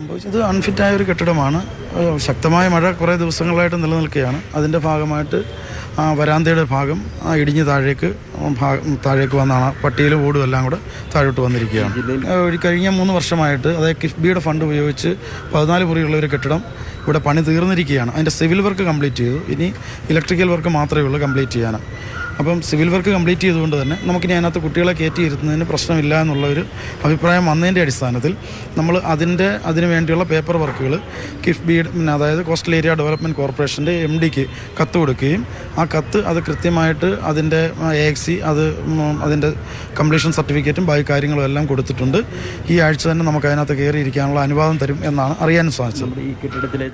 ഇത് അൺഫിറ്റായ ഒരു കെട്ടിടമാണ്. ശക്തമായ മഴ കുറേ ദിവസങ്ങളായിട്ട് നിലനിൽക്കുകയാണ്. അതിൻ്റെ ഭാഗമായിട്ട് വരാന്തയുടെ ഭാഗം ഇടിഞ്ഞ് താഴേക്ക് വന്നാണ്. പട്ടിയിൽ ഓടും എല്ലാം കൂടെ താഴോട്ട് വന്നിരിക്കുകയാണ്. കഴിഞ്ഞ 3 വർഷമായിട്ട് അതായത് കിഫ്ബിയുടെ ഫണ്ട് ഉപയോഗിച്ച് 14 മുറിയുള്ള ഒരു കെട്ടിടം ഇവിടെ പണി തീർന്നിരിക്കുകയാണ്. അതിൻ്റെ സിവിൽ വർക്ക് കംപ്ലീറ്റ് ചെയ്തു. ഇനി ഇലക്ട്രിക്കൽ വർക്ക് മാത്രമേ ഉള്ളൂ കംപ്ലീറ്റ് ചെയ്യാൻ. അപ്പം സിവിൽ വർക്ക് കംപ്ലീറ്റ് ചെയ്തുകൊണ്ട് തന്നെ നമുക്കിനി അതിനകത്ത് കുട്ടികളെ കയറ്റിയിരുത്തുന്നതിന് പ്രശ്നമില്ല എന്നുള്ളൊരു അഭിപ്രായം വന്നതിൻ്റെ അടിസ്ഥാനത്തിൽ നമ്മൾ അതിന് വേണ്ടിയുള്ള പേപ്പർ വർക്കുകൾ കിഫ്ബിയുടെ അതായത് കോസ്റ്റൽ ഏരിയ ഡെവലപ്മെൻറ്റ് കോർപ്പറേഷൻ്റെ MD-ക്ക് കത്ത് കൊടുക്കുകയും ആ കത്ത് അത് കൃത്യമായിട്ട് അതിൻ്റെ AXC അതിൻ്റെ കംപ്ലീഷൻ സർട്ടിഫിക്കറ്റും ബാക്കി കാര്യങ്ങളും എല്ലാം കൊടുത്തിട്ടുണ്ട്. ഈ ആഴ്ച തന്നെ നമുക്ക് അതിനകത്ത് കയറിയിരിക്കാനുള്ള അനുവാദം തരും എന്നാണ് അറിയാനും സാധിച്ചത്. ഈ കെട്ടിടത്തിലെ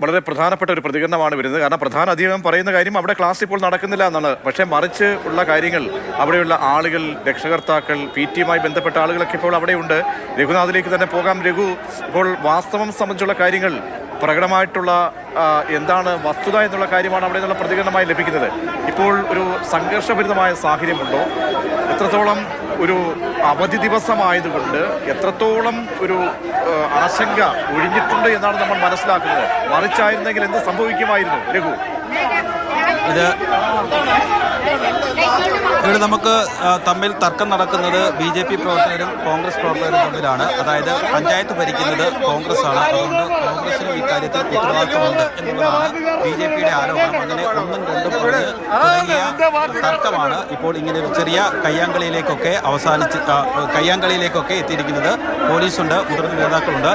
വളരെ പ്രധാനപ്പെട്ട ഒരു പ്രതികരണമാണ് വരുന്നത്. കാരണം പ്രധാന അധികം പറയുന്ന കാര്യം അവിടെ ക്ലാസ് ഇപ്പോൾ നടക്കുന്നില്ല എന്നാണ്. പക്ഷേ മറിച്ച് ഉള്ള കാര്യങ്ങൾ അവിടെയുള്ള ആളുകൾ, രക്ഷകർത്താക്കൾ, PT-യുമായി ബന്ധപ്പെട്ട ആളുകളൊക്കെ ഇപ്പോൾ അവിടെയുണ്ട്. രഘുനാഥിലേക്ക് തന്നെ പോകാം. രഘു, ഇപ്പോൾ വാസ്തവം സംബന്ധിച്ചുള്ള കാര്യങ്ങൾ പ്രകടമായിട്ടുള്ള എന്താണ് വസ്തുത എന്നുള്ള കാര്യമാണ് അവിടെ നിന്നുള്ള പ്രതികരണമായി ലഭിക്കുന്നത്. ഇപ്പോൾ ഒരു സംഘർഷഭരിതമായ സാഹചര്യമുണ്ടോ? എത്രത്തോളം ഒരു അവധി ദിവസമായതുകൊണ്ട് എത്രത്തോളം ഒരു ആശങ്ക ഒഴിഞ്ഞിട്ടുണ്ട് എന്നാണ് നമ്മൾ മനസ്സിലാക്കുന്നത്. മറിച്ചായിരുന്നെങ്കിൽ എന്ത് സംഭവിക്കുമായിരുന്നു രഘു? ഇവിടെ നമുക്ക് തമ്മിൽ തർക്കം നടക്കുന്നത് BJP പ്രവർത്തകരും കോൺഗ്രസ് പ്രവർത്തകരും തമ്മിലാണ്. അതായത് പഞ്ചായത്ത് ഭരിക്കുന്നത് കോൺഗ്രസ് ആണ്. അതുകൊണ്ട് കോൺഗ്രസിനും ഇക്കാര്യത്തിൽ ഉത്തരവാദിത്തമുണ്ട് എന്നുള്ളതാണ് BJP-യുടെ ആരോപണം. അങ്ങനെ 1ഉം 2ഉം തുടങ്ങിയ തർക്കമാണ് ഇപ്പോൾ ഇങ്ങനെ ഒരു ചെറിയ കയ്യാങ്കളിയിലേക്കൊക്കെ എത്തിയിരിക്കുന്നത്. പോലീസുണ്ട്, മുതിർന്ന നേതാക്കളുണ്ട്.